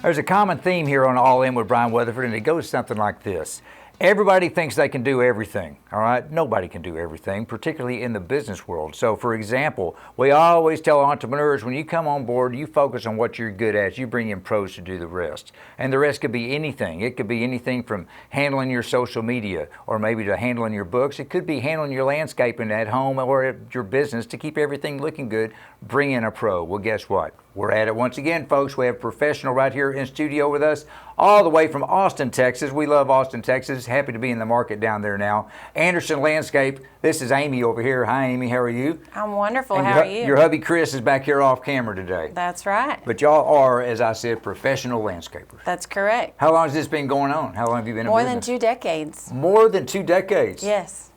There's a common theme here on All In with Bryan Weatherford, and it goes something like this. Everybody thinks they can do everything, all right? Nobody can do everything, particularly in the business world. So, for example, we always tell entrepreneurs, when you come on board, you focus on what you're good at. You bring in pros to do the rest. And the rest could be anything. It could be anything from handling your social media or maybe to handling your books. It could be handling your landscaping at home or at your business to keep everything looking good. Bring in a pro. Well, guess what? We're at it once again, folks. We have a professional right here in studio with us, all the way from Austin, Texas. We love Austin, Texas. Happy to be in the market down there now. Anderson Landscape. This is Amy over here. Hi, Amy. How are you? I'm wonderful. And how are you? Your hubby Chris is back here off camera today. That's right. But y'all are, as I said, professional landscapers. That's correct. How long has this been going on? How long have you been in More business? than 2 decades. More than 2 decades? Yes.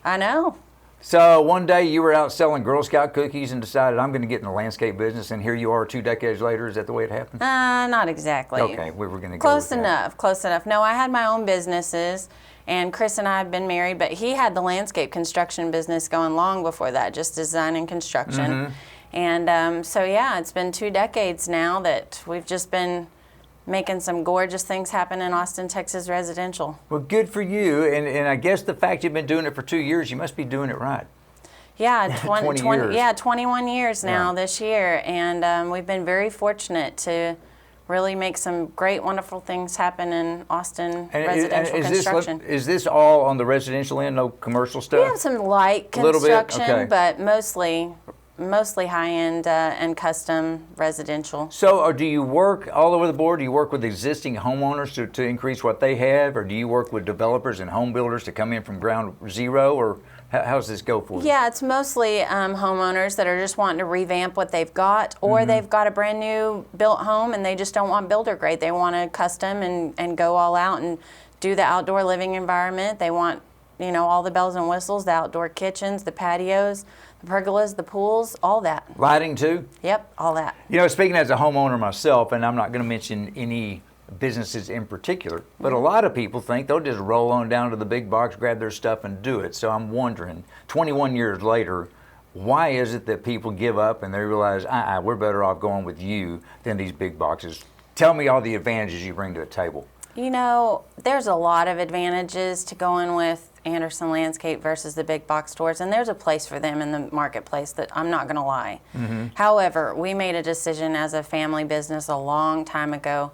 I know. So one day you were out selling Girl Scout cookies and decided, I'm going to get in the landscape business, and here you are 2 decades later. Is that the way it happened? Not exactly. Okay, we were going to go Close with enough, that. close enough. No, I had my own businesses, and Chris and I have been married, but he had the landscape construction business going long before that, just design and construction. Mm-hmm. And so, yeah, it's been 2 decades now that we've just been making some gorgeous things happen in Austin, Texas residential. Well, good for you, and I guess the fact you've been doing it for 2 years, you must be doing it right. Yeah, 20 years. Yeah, 21 years now Yeah. this year, and we've been very fortunate to really make some great, wonderful things happen in Austin residential construction. Is this all on the residential end, no commercial stuff? We have some light A little bit? construction, Okay. but mostly high-end and custom residential. So do you work all over the board? Do you work with existing homeowners to increase what they have, or do you work with developers and home builders to come in from ground zero, or how does this go for you? Yeah, it's mostly homeowners that are just wanting to revamp what they've got, or they've got a brand new built home and they just don't want builder grade. They want to custom and go all out and do the outdoor living environment. They want, all the bells and whistles, the outdoor kitchens, the patios, the pergolas, the pools, all that. Lighting too? Yep, all that. Speaking as a homeowner myself, and I'm not going to mention any businesses in particular, but a lot of people think they'll just roll on down to the big box, grab their stuff and do it. So I'm wondering, 21 years later, why is it that people give up and they realize, we're better off going with you than these big boxes? Tell me all the advantages you bring to the table. There's a lot of advantages to going with Anderson Landscape versus the big box stores, and there's a place for them in the marketplace, that I'm not going to lie. However, we made a decision as a family business a long time ago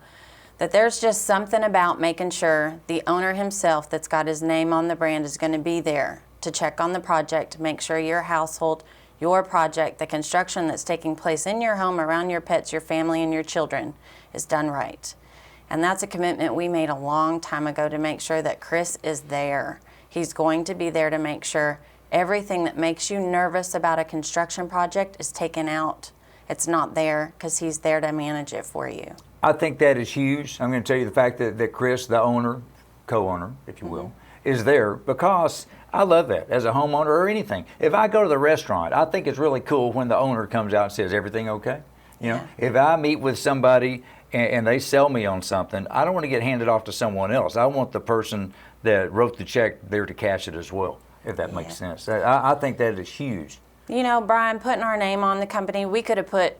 that there's just something about making sure the owner himself that's got his name on the brand is going to be there to check on the project, make sure your household, your project, the construction that's taking place in your home, around your pets, your family, and your children is done right. And that's a commitment we made a long time ago to make sure that Chris is there. He's going to be there to make sure everything that makes you nervous about a construction project is taken out. It's not there, because he's there to manage it for you. I think that is huge. I'm going to tell you the fact that Chris, the owner, co-owner, if you will, is there, because I love that as a homeowner or anything. If I go to the restaurant, I think it's really cool when the owner comes out and says, everything okay? If I meet with somebody and they sell me on something, I don't want to get handed off to someone else. I want the person that wrote the check there to cash it as well, if that makes sense. I think that is huge. Bryan, putting our name on the company, we could have put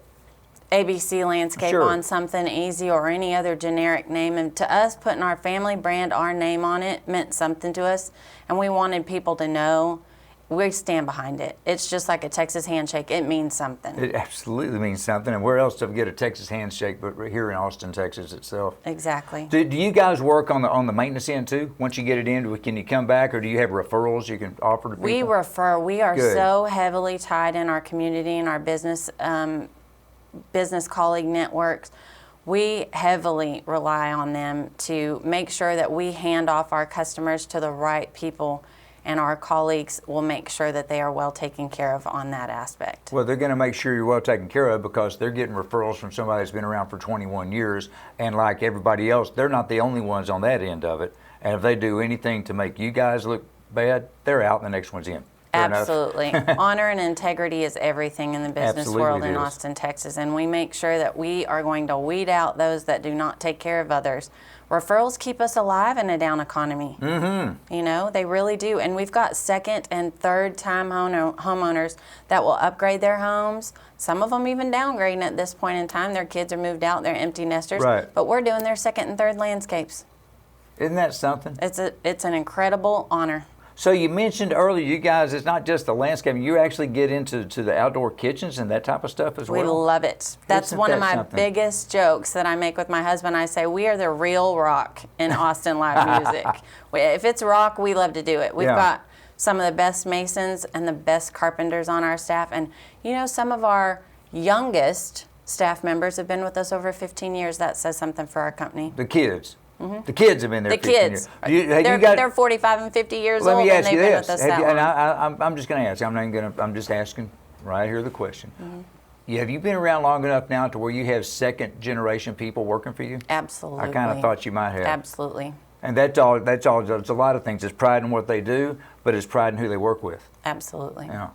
ABC Landscape on something easy or any other generic name, and to us, putting our family brand, our name on it, meant something to us, and we wanted people to know we stand behind it. It's just like a Texas handshake. It means something. It absolutely means something, and where else to get a Texas handshake but right here in Austin, Texas itself? Exactly. Do you guys work on the maintenance end too? Once you get it in, can you come back, or do you have referrals you can offer to people? We refer. We are Good. so heavily tied in our community and our business colleague networks. We heavily rely on them to make sure that we hand off our customers to the right people, and our colleagues will make sure that they are well taken care of on that aspect. Well, they're going to make sure you're well taken care of, because they're getting referrals from somebody that's been around for 21 years, and like everybody else, they're not the only ones on that end of it. And if they do anything to make you guys look bad, they're out and the next one's in. Fair enough. Absolutely. Honor and integrity is everything in the business Absolutely world it in is. Austin, Texas. And we make sure that we are going to weed out those that do not take care of others. Referrals keep us alive in a down economy. Mm-hmm. You know, they really do. And we've got second and third time homeowners that will upgrade their homes. Some of them even downgrading at this point in time. Their kids are moved out, they're empty nesters. Right. But we're doing their second and third landscapes. Isn't that something? It's an incredible honor. So you mentioned earlier, you guys, it's not just the landscaping. You actually get into the outdoor kitchens and that type of stuff as well? We love it. That's Isn't one of that my something? biggest jokes that I make with my husband. I say, we are the real rock in Austin live music. If it's rock, we love to do it. We've Yeah. got some of the best masons and the best carpenters on our staff. And, you know, some of our youngest staff members have been with us over 15 years. That says something for our company. The kids. The kids have been there The 15 kids. years. They're 45 and 50 years Let old, me and ask they've you been this. with us Have that you, long. and I'm just going to ask. I'm just asking right here the question. Have you been around long enough now to where you have second generation people working for you? Absolutely. I kind of thought you might have. Absolutely. And that's all. It's a lot of things. It's pride in what they do, but it's pride in who they work with. Absolutely. You know,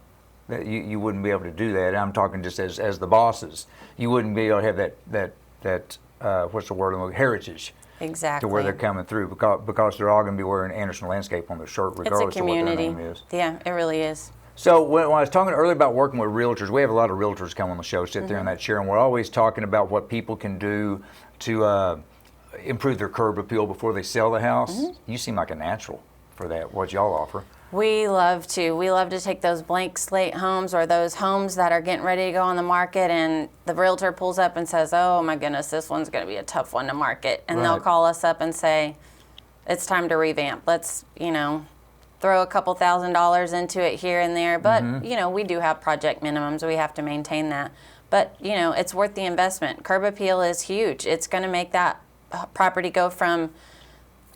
that you wouldn't be able to do that. I'm talking just as the bosses. You wouldn't be able to have that what's the word? Heritage. Exactly. To where they're coming through because they're all going to be wearing Anderson Landscape on their shirt It's a regardless of what their community. name is. Yeah, it really is. So when I was talking earlier about working with realtors, we have a lot of realtors come on the show, sit there in that chair, and we're always talking about what people can do to improve their curb appeal before they sell the house. You seem like a natural for that, what y'all offer. We love to. We love to take those blank slate homes or those homes that are getting ready to go on the market, and the realtor pulls up and says, oh my goodness, this one's going to be a tough one to market. And they'll Right. call us up and say, it's time to revamp. Let's, throw a couple $1,000s into it here and there. But, we do have project minimums. We have to maintain that. But, it's worth the investment. Curb appeal is huge. It's going to make that property go from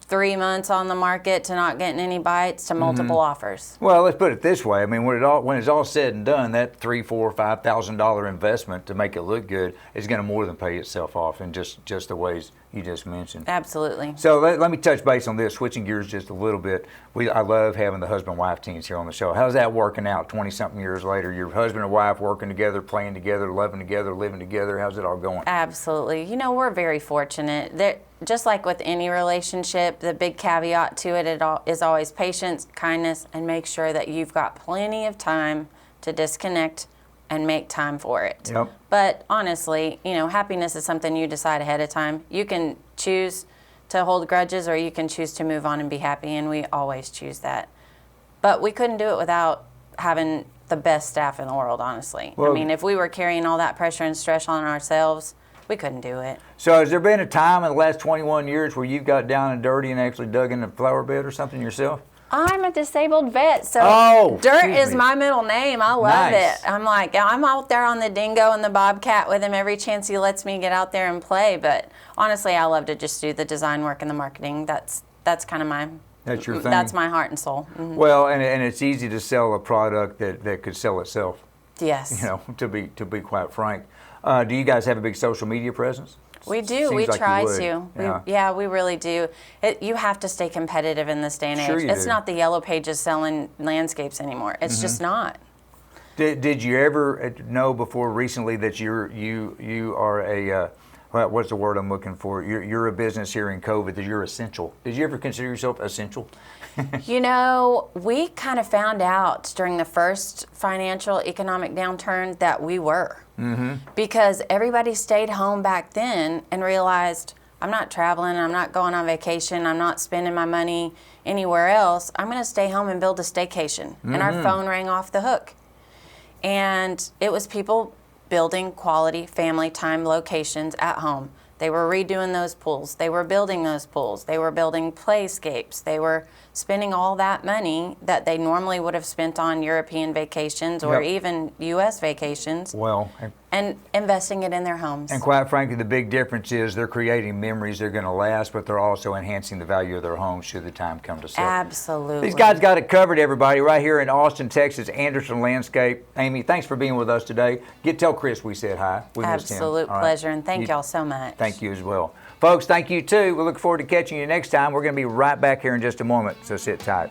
3 months on the market to not getting any bites to multiple offers. Well, let's put it this way. I mean, when it's all said and done, that $3,000, $4,000, $5,000 investment to make it look good is going to more than pay itself off in just the ways you just mentioned. Absolutely. So let me touch base on this, switching gears just a little bit. I love having the husband-wife teams here on the show. How's that working out 20-something years later? Your husband and wife working together, playing together, loving together, living together. How's it all going? Absolutely. We're very fortunate. Just like with any relationship, the big caveat to it is always patience, kindness, and make sure that you've got plenty of time to disconnect and make time for it. Yep. But honestly, happiness is something you decide ahead of time. You can choose to hold grudges or you can choose to move on and be happy, and we always choose that. But we couldn't do it without having the best staff in the world, honestly. Well, if we were carrying all that pressure and stress on ourselves, we couldn't do it. So has there been a time in the last 21 years where you've got down and dirty and actually dug in a flower bed or something yourself? I'm a disabled vet, so Dirt is my middle name. I love Nice. it. I'm out there on the dingo and the bobcat with him every chance he lets me get out there and play. But honestly, I love to just do the design work and the marketing. That's kind of my That's your thing? That's my heart and soul. Mhm. Well, and it's easy to sell a product that could sell itself. Yes. To be quite frank. Do you guys have a big social media presence? We do. Seems We like you try would. to. Yeah. We really do. You have to stay competitive in this day and age. Sure you It's do. not the yellow pages selling landscapes anymore. It's just not. Did you ever know before recently that you are a what's the word I'm looking for? You're a business here in COVID that you're essential. Did you ever consider yourself essential? We kind of found out during the first financial economic downturn that we were. Mm-hmm. Because everybody stayed home back then and realized, I'm not traveling, I'm not going on vacation, I'm not spending my money anywhere else. I'm going to stay home and build a staycation. Mm-hmm. And our phone rang off the hook. And it was people building quality family time locations at home. They were redoing those pools. They were building those pools. They were building playscapes. They were spending all that money that they normally would have spent on European vacations or Yep. even U.S. vacations, Well, and investing it in their homes. and quite frankly, the big difference is they're creating memories that are going to last, but they're also enhancing the value of their homes should the time come to sell. Absolutely. These guys got it covered, everybody, right here in Austin, Texas, Anderson Landscape. Amy, thanks for being with us today. Tell Chris we said hi. We missed him. Absolute All right. pleasure, and thank y'all so much. Thank you as well. Folks, thank you too. We look forward to catching you next time. We're going to be right back here in just a moment, so sit tight.